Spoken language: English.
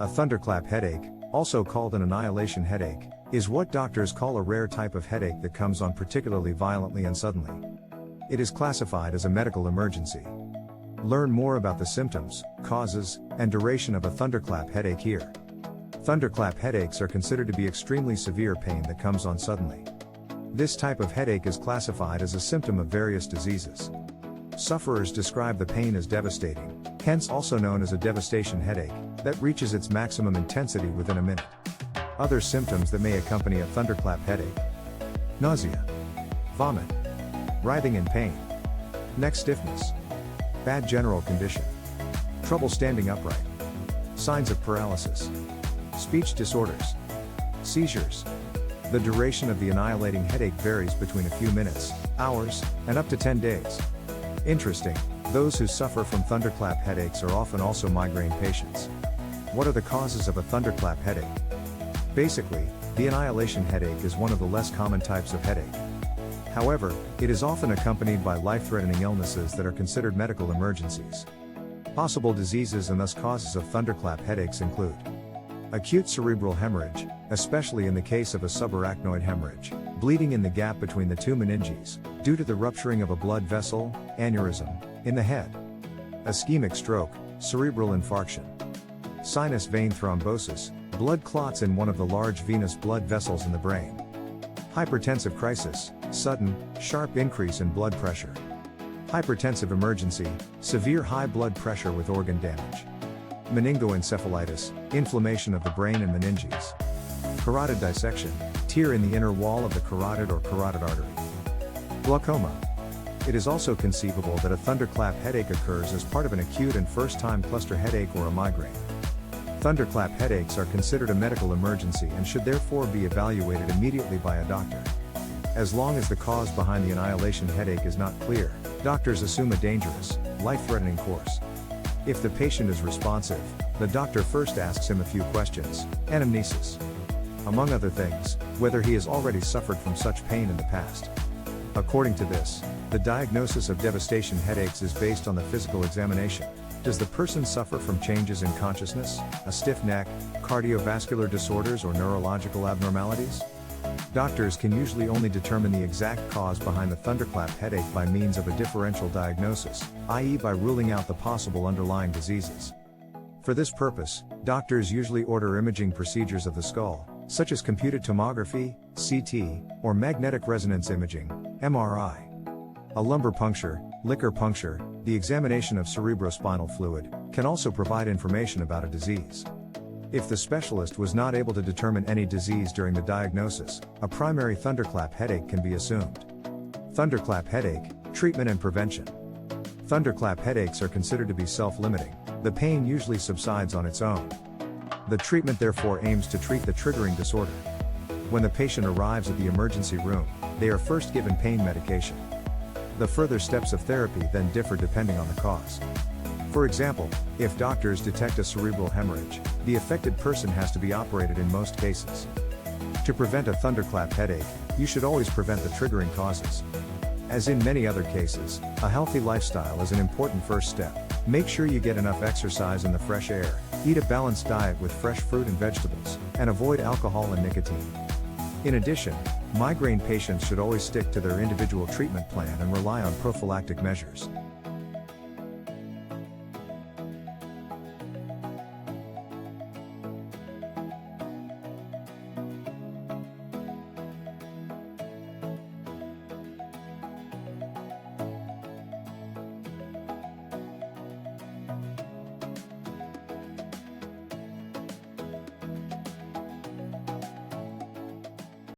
A thunderclap headache, also called an annihilation headache, is what doctors call a rare type of headache that comes on particularly violently and suddenly. It is classified as a medical emergency. Learn more about the symptoms, causes, and duration of a thunderclap headache here. Thunderclap headaches are considered to be extremely severe pain that comes on suddenly. This type of headache is classified as a symptom of various diseases. Sufferers describe the pain as devastating, hence also known as a devastation headache, that reaches its maximum intensity within a minute. Other symptoms that may accompany a thunderclap headache: nausea, vomit, writhing in pain, neck stiffness, bad general condition, trouble standing upright, signs of paralysis, speech disorders, seizures. The duration of the annihilating headache varies between a few minutes, hours, and up to 10 days. Interesting, those who suffer from thunderclap headaches are often also migraine patients. What are the causes of a thunderclap headache? Basically, the annihilation headache is one of the less common types of headache. However, it is often accompanied by life-threatening illnesses that are considered medical emergencies. Possible diseases and thus causes of thunderclap headaches include acute cerebral hemorrhage, especially in the case of a subarachnoid hemorrhage, bleeding in the gap between the two meninges, due to the rupturing of a blood vessel, aneurysm, in the head. Ischemic stroke, cerebral infarction. Sinus vein thrombosis, blood clots in one of the large venous blood vessels in the brain. Hypertensive crisis, sudden, sharp increase in blood pressure. Hypertensive emergency, severe high blood pressure with organ damage. Meningoencephalitis, inflammation of the brain and meninges. Carotid dissection, tear in the inner wall of the carotid or carotid artery. Glaucoma. It is also conceivable that a thunderclap headache occurs as part of an acute and first-time cluster headache or a migraine. Thunderclap headaches are considered a medical emergency and should therefore be evaluated immediately by a doctor. As long as the cause behind the annihilation headache is not clear, doctors assume a dangerous, life-threatening course. If the patient is responsive, the doctor first asks him a few questions, anamnesis. Among other things, whether he has already suffered from such pain in the past. According to this, the diagnosis of devastation headaches is based on the physical examination. Does the person suffer from changes in consciousness, a stiff neck, cardiovascular disorders or neurological abnormalities? Doctors can usually only determine the exact cause behind the thunderclap headache by means of a differential diagnosis, i.e. by ruling out the possible underlying diseases. For this purpose, doctors usually order imaging procedures of the skull, such as computed tomography, CT, or magnetic resonance imaging, MRI. A lumbar puncture, liquor puncture, the examination of cerebrospinal fluid, can also provide information about a disease. If the specialist was not able to determine any disease during the diagnosis, a primary thunderclap headache can be assumed. Thunderclap headache, treatment and prevention. Thunderclap headaches are considered to be self-limiting. The pain usually subsides on its own. The treatment therefore aims to treat the triggering disorder. When the patient arrives at the emergency room, they are first given pain medication. The further steps of therapy then differ depending on the cause. For example, if doctors detect a cerebral hemorrhage, the affected person has to be operated in most cases. To prevent a thunderclap headache, you should always prevent the triggering causes. As in many other cases, a healthy lifestyle is an important first step. Make sure you get enough exercise in the fresh air, eat a balanced diet with fresh fruit and vegetables, and avoid alcohol and nicotine. In addition, migraine patients should always stick to their individual treatment plan and rely on prophylactic measures.